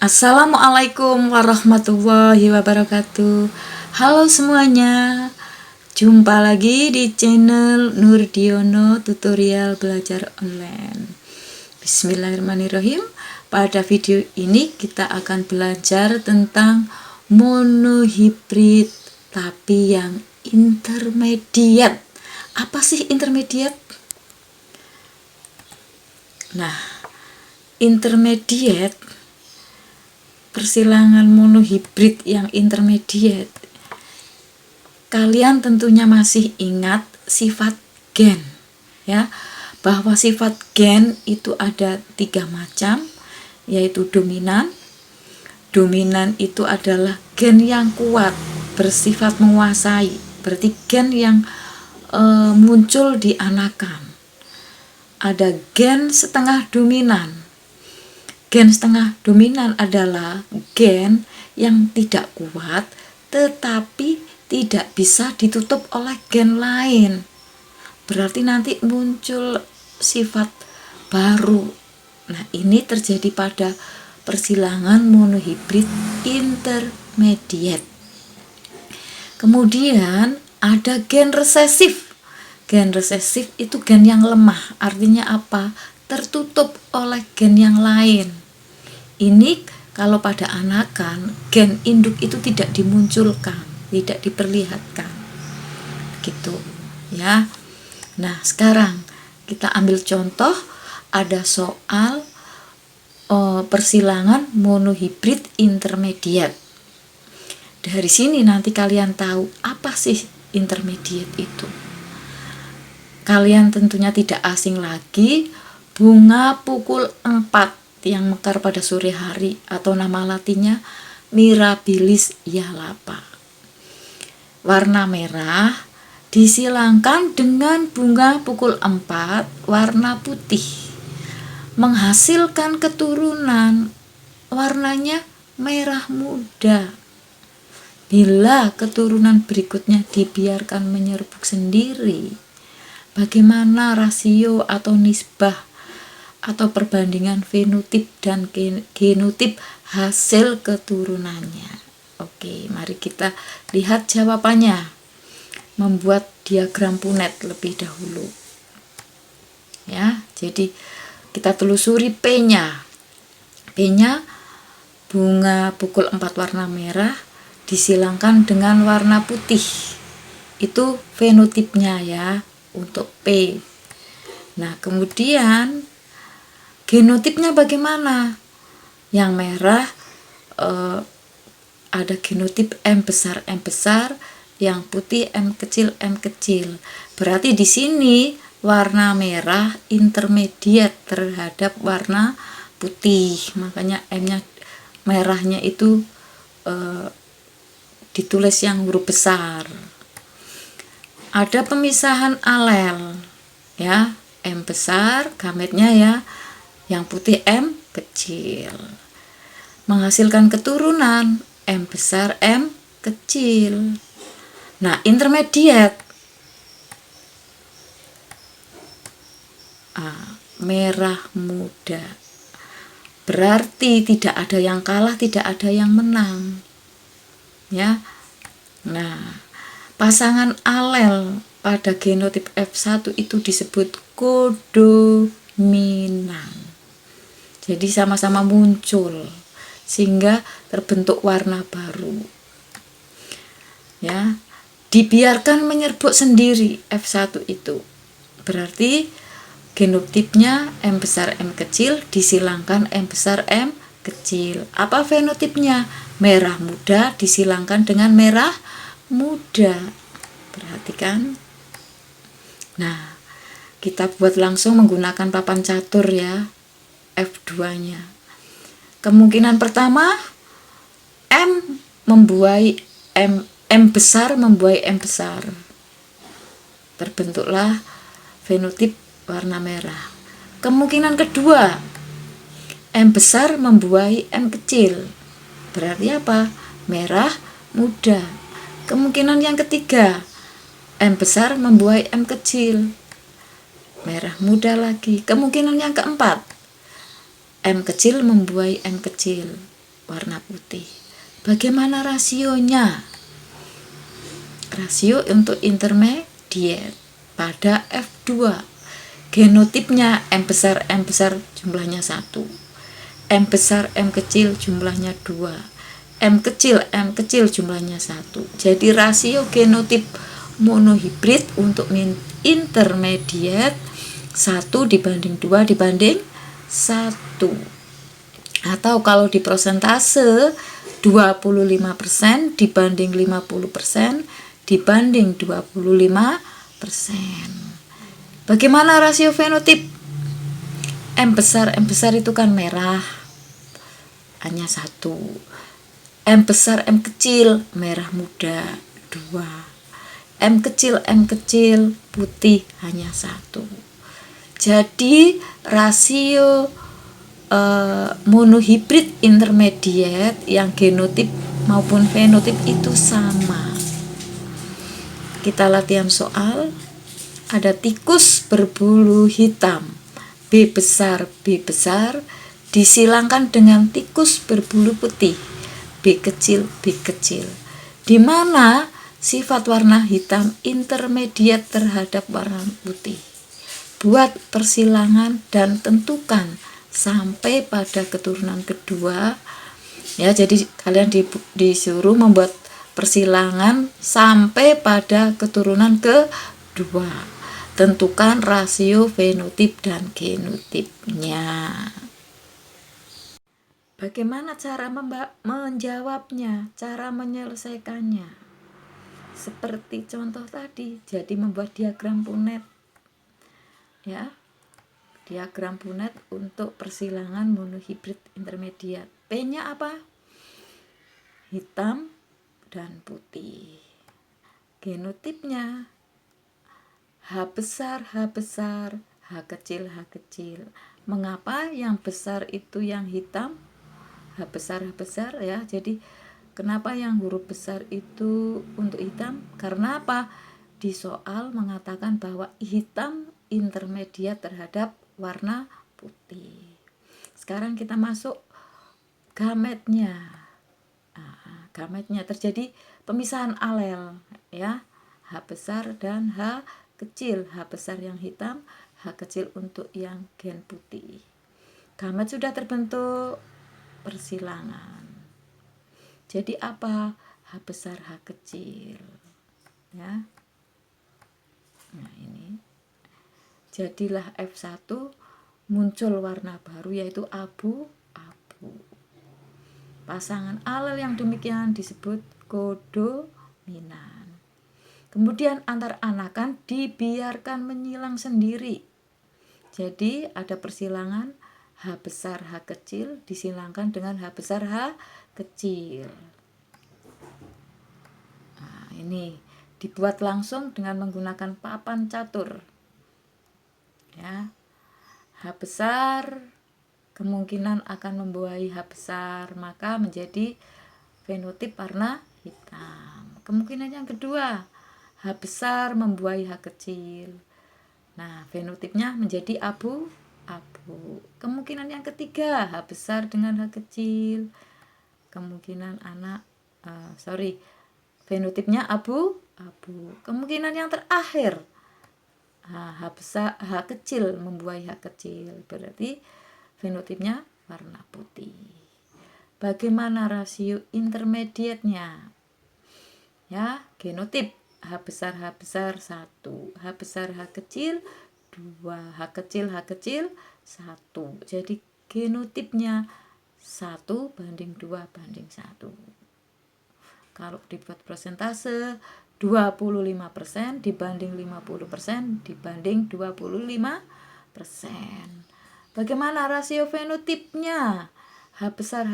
Assalamualaikum warahmatullahi wabarakatuh. Halo semuanya, jumpa lagi di channel Nurdiono Tutorial Belajar Online. Bismillahirrahmanirrahim. Pada video ini kita akan belajar tentang monohibrid tapi yang intermediate. Apa sih intermediate? Nah, intermediate, persilangan monohibrid yang intermediate, kalian tentunya masih ingat sifat gen, ya, bahwa sifat gen itu ada 3 macam, yaitu dominan. Dominan itu adalah gen yang kuat, bersifat menguasai, berarti gen yang muncul di anakan. Ada gen setengah dominan. Gen setengah dominan adalah gen yang tidak kuat tetapi tidak bisa ditutup oleh gen lain. Berarti nanti muncul sifat baru. Nah, ini terjadi pada persilangan monohibrid intermediate. Kemudian ada gen resesif. Gen resesif itu gen yang lemah. Artinya apa? Tertutup oleh gen yang lain. Ini kalau pada anakan, gen induk itu tidak dimunculkan, tidak diperlihatkan, gitu ya. Nah, sekarang kita ambil contoh, ada soal persilangan monohibrid intermediate. Dari sini nanti kalian tahu apa sih intermediate itu. Kalian tentunya tidak asing lagi, bunga pukul 4 yang mekar pada sore hari, atau nama latinnya Mirabilis yalapa. Warna merah disilangkan dengan bunga pukul 4 warna putih, menghasilkan keturunan warnanya merah muda. Bila keturunan berikutnya dibiarkan menyerbuk sendiri, bagaimana rasio atau nisbah atau perbandingan fenotip dan genotip hasil keturunannya? Oke, mari kita lihat jawabannya. Membuat diagram Punnett lebih dahulu. Ya, jadi kita telusuri P-nya. P-nya bunga pukul 4 warna merah disilangkan dengan warna putih. Itu fenotipnya ya untuk P. Nah, kemudian genotipnya bagaimana? Yang merah ada genotip M besar, yang putih M kecil. Berarti di sini warna merah intermediate terhadap warna putih. Makanya M-nya merahnya itu ditulis yang huruf besar. Ada pemisahan alel ya, M besar gametnya ya, yang putih M kecil, menghasilkan keturunan M besar M kecil. Nah, intermediate merah muda, berarti tidak ada yang kalah, tidak ada yang menang ya. Nah, pasangan alel pada genotip F1 itu disebut kodominan. Jadi sama-sama muncul sehingga terbentuk warna baru. Ya, dibiarkan menyerbuk sendiri F1 itu. Berarti genotipnya M besar M kecil disilangkan M besar M kecil. Apa fenotipnya? Merah muda disilangkan dengan merah muda. Perhatikan. Nah, kita buat langsung menggunakan papan catur ya, F2-nya. Kemungkinan pertama, M membuai M besar membuai M besar. Terbentuklah fenotip warna merah. Kemungkinan kedua, M besar membuai M kecil. Berarti apa? Merah muda. Kemungkinan yang ketiga, M besar membuai M kecil. Merah muda lagi. Kemungkinan yang keempat, M kecil membuai M kecil. warna putih. Bagaimana rasionya? Rasio untuk intermediate pada F2. Genotipnya M besar jumlahnya 1. M besar M kecil jumlahnya 2. M kecil jumlahnya 1. Jadi rasio genotip monohibrid untuk intermediate 1 dibanding 2 dibanding 1. Atau kalau di persentase 25% dibanding 50% dibanding 25%. Bagaimana rasio fenotip? M besar itu kan merah, hanya 1. M besar M kecil merah muda 2. M kecil putih hanya 1. Jadi rasio monohibrid intermediate yang genotip maupun fenotip itu sama. Kita latihan soal. Ada tikus berbulu hitam B besar disilangkan dengan tikus berbulu putih B kecil. Di mana sifat warna hitam intermediate terhadap warna putih. Buat persilangan dan tentukan sampai pada keturunan kedua. Ya, jadi kalian disuruh membuat persilangan sampai pada keturunan kedua. Tentukan rasio fenotip dan genotipnya. Bagaimana cara menjawabnya, cara menyelesaikannya? Seperti contoh tadi, jadi membuat diagram Punnett. Ya. Diagram Punnett untuk persilangan monohibrid intermediate. P-nya apa? Hitam dan putih. Genotipnya H besar, H kecil. Mengapa yang besar itu yang hitam? H besar ya. Jadi kenapa yang huruf besar itu untuk hitam? Karena apa? Di soal mengatakan bahwa hitam intermediate terhadap warna putih. Sekarang kita masuk gametnya. Gametnya terjadi pemisahan alel ya. H besar dan H kecil. H besar yang hitam, H kecil untuk yang gen putih. Gamet sudah terbentuk, persilangan. Jadi apa? H besar, H kecil. Ya. Nah, ini. Jadilah F1 muncul warna baru yaitu abu-abu. Pasangan alel yang demikian disebut kodominan. Kemudian antar anakan dibiarkan menyilang sendiri. Jadi ada persilangan H besar H kecil disilangkan dengan H besar H kecil. Nah, ini dibuat langsung dengan menggunakan papan catur. Ya. H besar kemungkinan akan membuahi H besar, maka menjadi fenotip warna hitam. Kemungkinan yang kedua, H besar membuahi H kecil. Nah, fenotipnya menjadi abu-abu. Kemungkinan yang ketiga, H besar dengan H kecil. Kemungkinan fenotipnya abu-abu. Kemungkinan yang terakhir, H kecil membuahi H kecil, berarti fenotipnya warna putih. Bagaimana rasio intermediate-nya? Ya, genotip H besar 1, H besar H kecil 2, H kecil 1. Jadi genotipnya 1 banding 2 banding 1. Kalau dibuat persentase 25% dibanding 50% dibanding 25%. Bagaimana rasio fenotipnya? H besar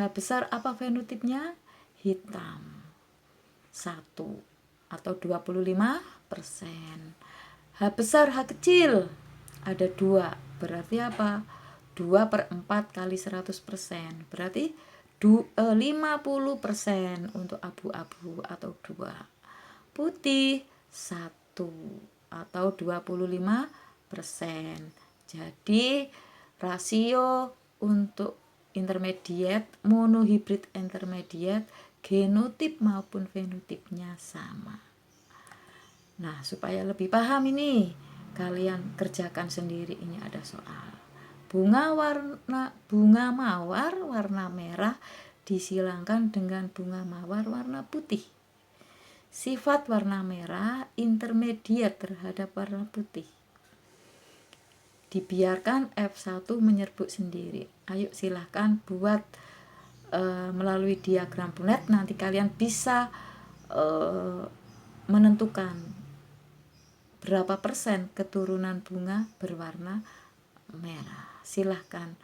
apa fenotipnya? Hitam 1 atau 25%. H besar H kecil ada 2, berarti apa? 2/4 kali 100%, berarti 50% untuk abu-abu atau 2. Putih 1 atau 25%. Jadi rasio untuk intermediate, monohibrid intermediate, genotip maupun fenotipnya sama. Nah, supaya lebih paham ini, kalian kerjakan sendiri. Ini ada soal. Bunga mawar warna merah disilangkan dengan bunga mawar warna putih. Sifat warna merah intermediate terhadap warna putih. Dibiarkan F1 menyerbuk sendiri. Ayo silahkan buat melalui diagram Punnett, nanti kalian bisa menentukan berapa persen keturunan bunga berwarna merah. Silahkan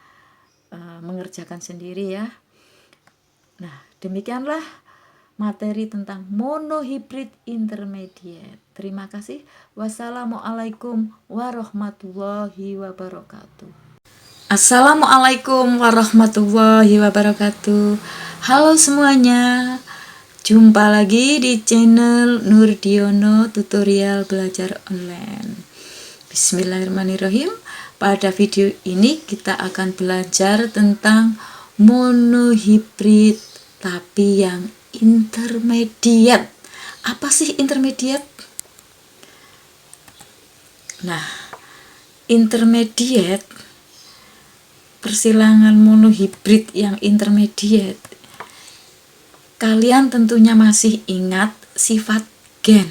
mengerjakan sendiri ya. Nah, demikianlah materi tentang monohibrid intermediate. Terima kasih. Wassalamualaikum warahmatullahi wabarakatuh. Assalamualaikum warahmatullahi wabarakatuh. Halo semuanya. Jumpa lagi di channel Nurdiono Tutorial Belajar Online. Bismillahirrahmanirrahim. Pada video ini kita akan belajar tentang monohibrid tapi yang intermediate. Apa sih intermediate? Nah, intermediate, persilangan monohibrid yang intermediate, kalian tentunya masih ingat sifat gen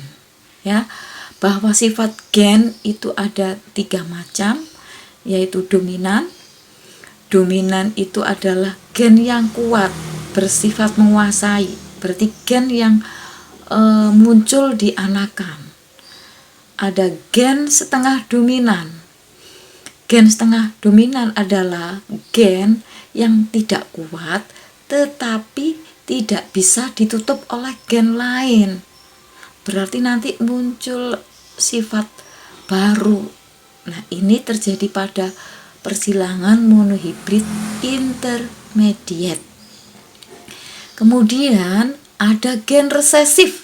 ya, bahwa sifat gen itu ada 3 macam, yaitu dominan. Dominan itu adalah gen yang kuat, bersifat menguasai, berarti gen yang muncul di anakan. Ada gen setengah dominan. Gen setengah dominan adalah gen yang tidak kuat tetapi tidak bisa ditutup oleh gen lain. Berarti nanti muncul sifat baru. Nah, ini terjadi pada persilangan monohibrid intermediate. Kemudian ada gen resesif.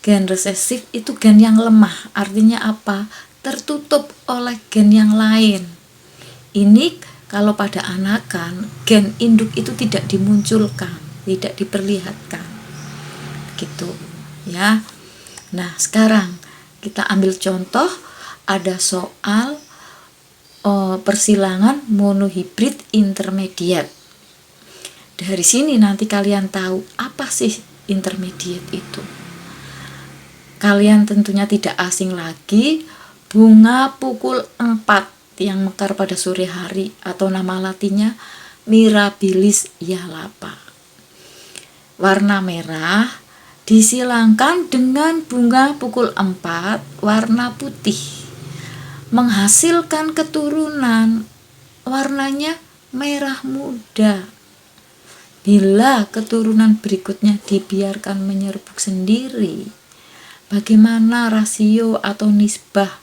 Gen resesif itu gen yang lemah. Artinya apa? Tertutup oleh gen yang lain. Ini kalau pada anakan, gen induk itu tidak dimunculkan, tidak diperlihatkan. Gitu ya. Nah, sekarang kita ambil contoh, ada soal persilangan monohibrid intermediate. Dari sini nanti kalian tahu apa sih intermediate itu. Kalian tentunya tidak asing lagi, bunga pukul 4 yang mekar pada sore hari atau nama latinnya Mirabilis yalapa. Warna merah disilangkan dengan bunga pukul 4 warna putih, menghasilkan keturunan warnanya merah muda. Bila keturunan berikutnya dibiarkan menyerbuk sendiri, bagaimana rasio atau nisbah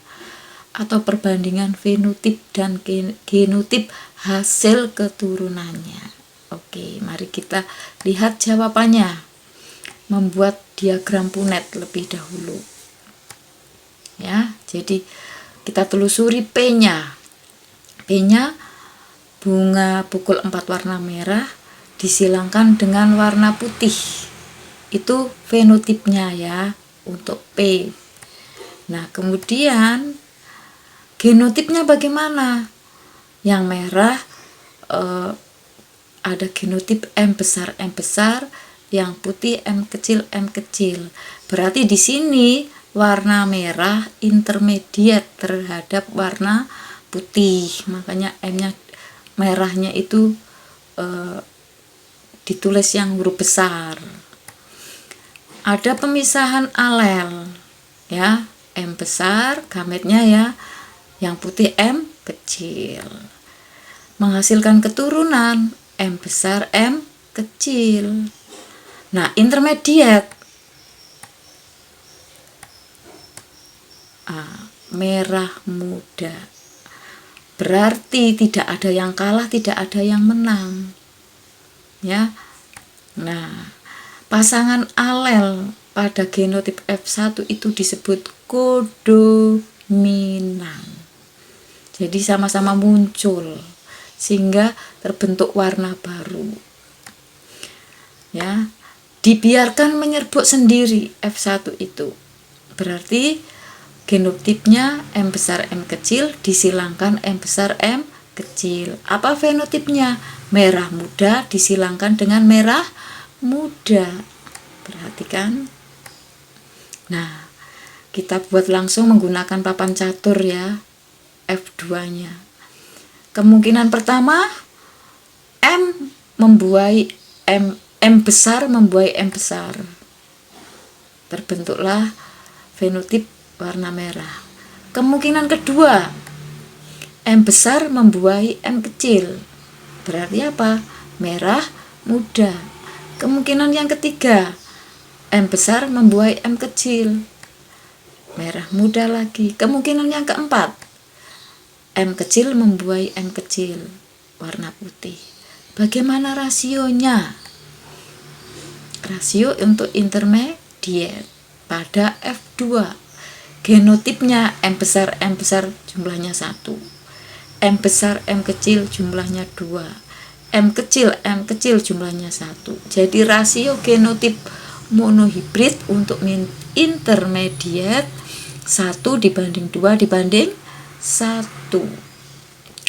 atau perbandingan fenotip dan genotip hasil keturunannya? Oke, mari kita lihat jawabannya. Membuat diagram Punnett lebih dahulu. Ya, jadi kita telusuri P-nya. P-nya bunga pukul 4 warna merah disilangkan dengan warna putih. Itu fenotipnya ya untuk P. Nah, kemudian genotipnya bagaimana? Yang merah ada genotip M besar, yang putih M kecil. Berarti di sini warna merah intermediate terhadap warna putih. Makanya M-nya merahnya itu ditulis yang huruf besar. Ada pemisahan alel ya, M besar gametnya ya, yang putih M kecil. Menghasilkan keturunan M besar M kecil. Nah, intermediate merah muda. Berarti tidak ada yang kalah, tidak ada yang menang. Ya. Nah, pasangan alel pada genotip F1 itu disebut kodominan. Jadi sama-sama muncul. sehingga terbentuk warna baru. Ya, dibiarkan menyerbuk sendiri F1 itu. Berarti genotipnya M besar M kecil disilangkan M besar M kecil. Apa fenotipnya? Merah muda disilangkan dengan merah muda. Perhatikan. Nah, kita buat langsung menggunakan papan catur ya, F2-nya. Kemungkinan pertama, M membuai M besar membuai M besar. Terbentuklah fenotip warna merah. Kemungkinan kedua, M besar membuai M kecil. Berarti apa? Merah muda. Kemungkinan yang ketiga, M besar membuai M kecil. Merah muda lagi. Kemungkinan yang keempat, M kecil membuai M kecil. Warna putih. Bagaimana rasionya? Rasio untuk intermediate pada F2. Genotipnya M besar jumlahnya 1. M besar M kecil jumlahnya 2. M kecil jumlahnya 1. Jadi rasio genotip monohibrid untuk intermediate 1 dibanding 2 dibanding 1.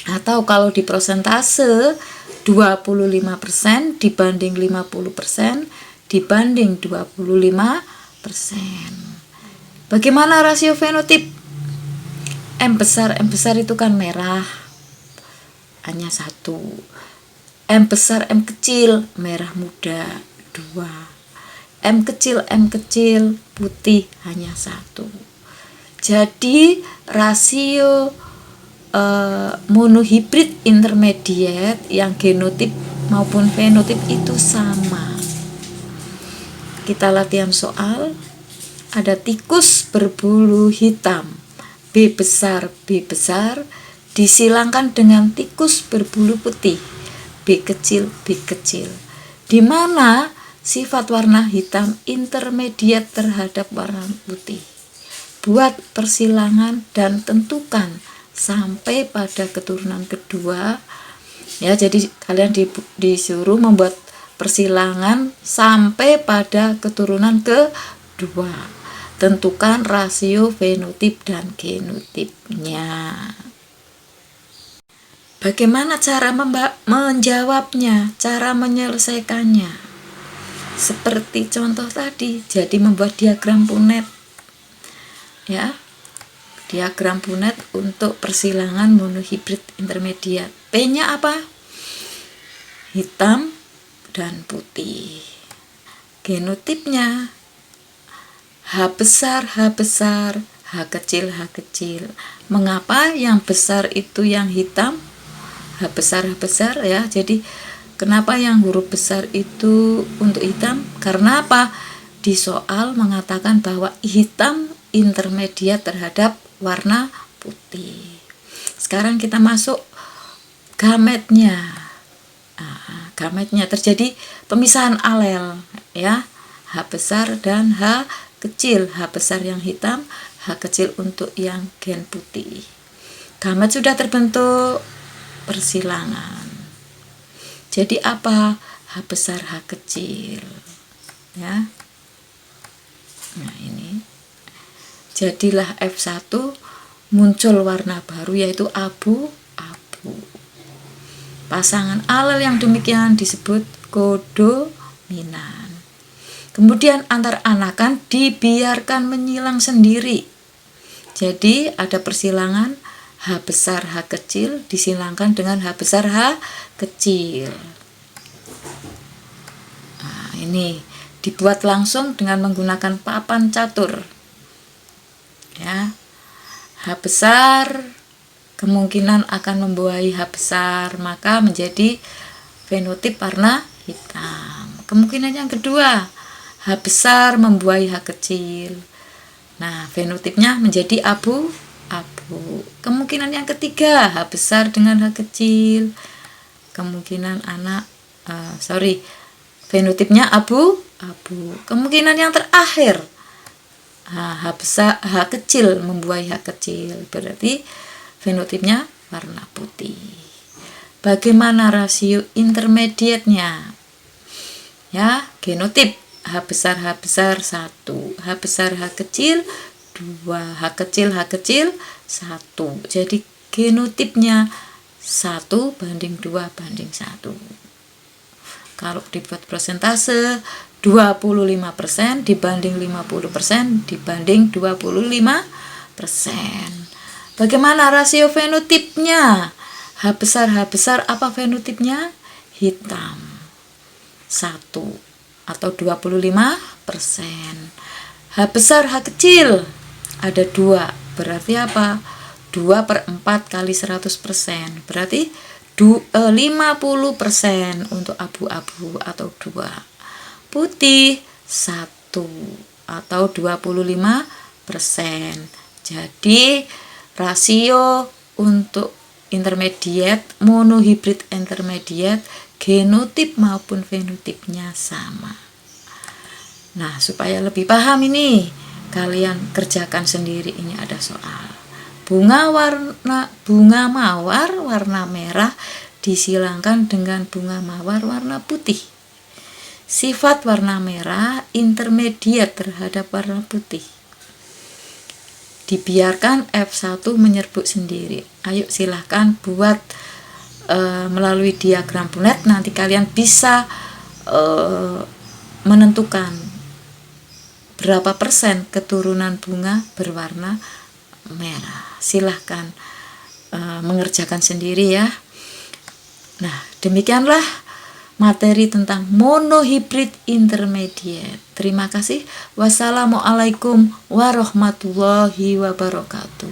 Atau kalau di persentase 25% dibanding 50% dibanding 25%. Bagaimana rasio fenotip? M besar itu kan merah, hanya 1. M besar M kecil merah muda 2. M kecil putih hanya 1. Jadi rasio monohibrid intermediate yang genotip maupun fenotip itu sama. Kita latihan soal. Ada tikus berbulu hitam B besar disilangkan dengan tikus berbulu putih B kecil. Di mana sifat warna hitam intermediate terhadap warna putih. Buat persilangan dan tentukan sampai pada keturunan kedua. Ya, jadi kalian disuruh membuat persilangan sampai pada keturunan kedua. Tentukan rasio fenotip dan genotipnya. Bagaimana cara menjawabnya, cara menyelesaikannya? Seperti contoh tadi, jadi membuat diagram Punnett. Ya, diagram Punnett untuk persilangan monohibrid intermediate. P-nya apa? Hitam dan putih. Genotipnya H besar, H kecil. Mengapa yang besar itu yang hitam? H besar ya. Jadi kenapa yang huruf besar itu untuk hitam? Karena apa? Di soal mengatakan bahwa hitam intermediate terhadap warna putih. Sekarang kita masuk gametnya. Gametnya terjadi pemisahan alel ya. H besar dan H kecil. H besar yang hitam, H kecil untuk yang gen putih. Gamet sudah terbentuk, persilangan. Jadi apa? H besar, H kecil. Ya. Nah, ini. Jadilah F1 muncul warna baru yaitu abu-abu. Pasangan alel yang demikian disebut kodominan. Kemudian antar anakan dibiarkan menyilang sendiri. Jadi ada persilangan H besar H kecil disilangkan dengan H besar H kecil. Nah, ini dibuat langsung dengan menggunakan papan catur. Ya. H besar kemungkinan akan membuai H besar, maka menjadi fenotip warna hitam. Kemungkinan yang kedua, H besar membuai H kecil. Nah, fenotipnya menjadi abu-abu. Kemungkinan yang ketiga, H besar dengan H kecil. Kemungkinan fenotipnya abu-abu. Kemungkinan yang terakhir, H besar H kecil membuai H kecil. Berarti fenotipnya warna putih. Bagaimana rasio intermediate-nya? Ya, genotip H besar 1, H besar H kecil 2, H kecil 1. Jadi genotipnya 1:2:1. Kalau dibuat persentase 25% dibanding 50% dibanding 25%. Bagaimana rasio fenotipnya? H besar apa fenotipnya? Hitam 1 atau 25%. H besar H kecil ada 2, berarti apa? 2/4 kali 100%, berarti 50% untuk abu-abu atau 2. Putih 1 atau 25%. Jadi rasio untuk intermediate, monohibrid intermediate, genotip maupun fenotipnya sama. Nah, supaya lebih paham ini, kalian kerjakan sendiri. Ini ada soal. Bunga mawar warna merah disilangkan dengan bunga mawar warna putih. Sifat warna merah intermediate terhadap warna putih. Dibiarkan F1 menyerbuk sendiri. Ayo silahkan buat melalui diagram Punnett, nanti kalian bisa menentukan berapa persen keturunan bunga berwarna merah. Silahkan mengerjakan sendiri ya. Nah, demikianlah materi tentang monohibrid intermediate. Terima kasih. Wassalamualaikum warahmatullahi wabarakatuh.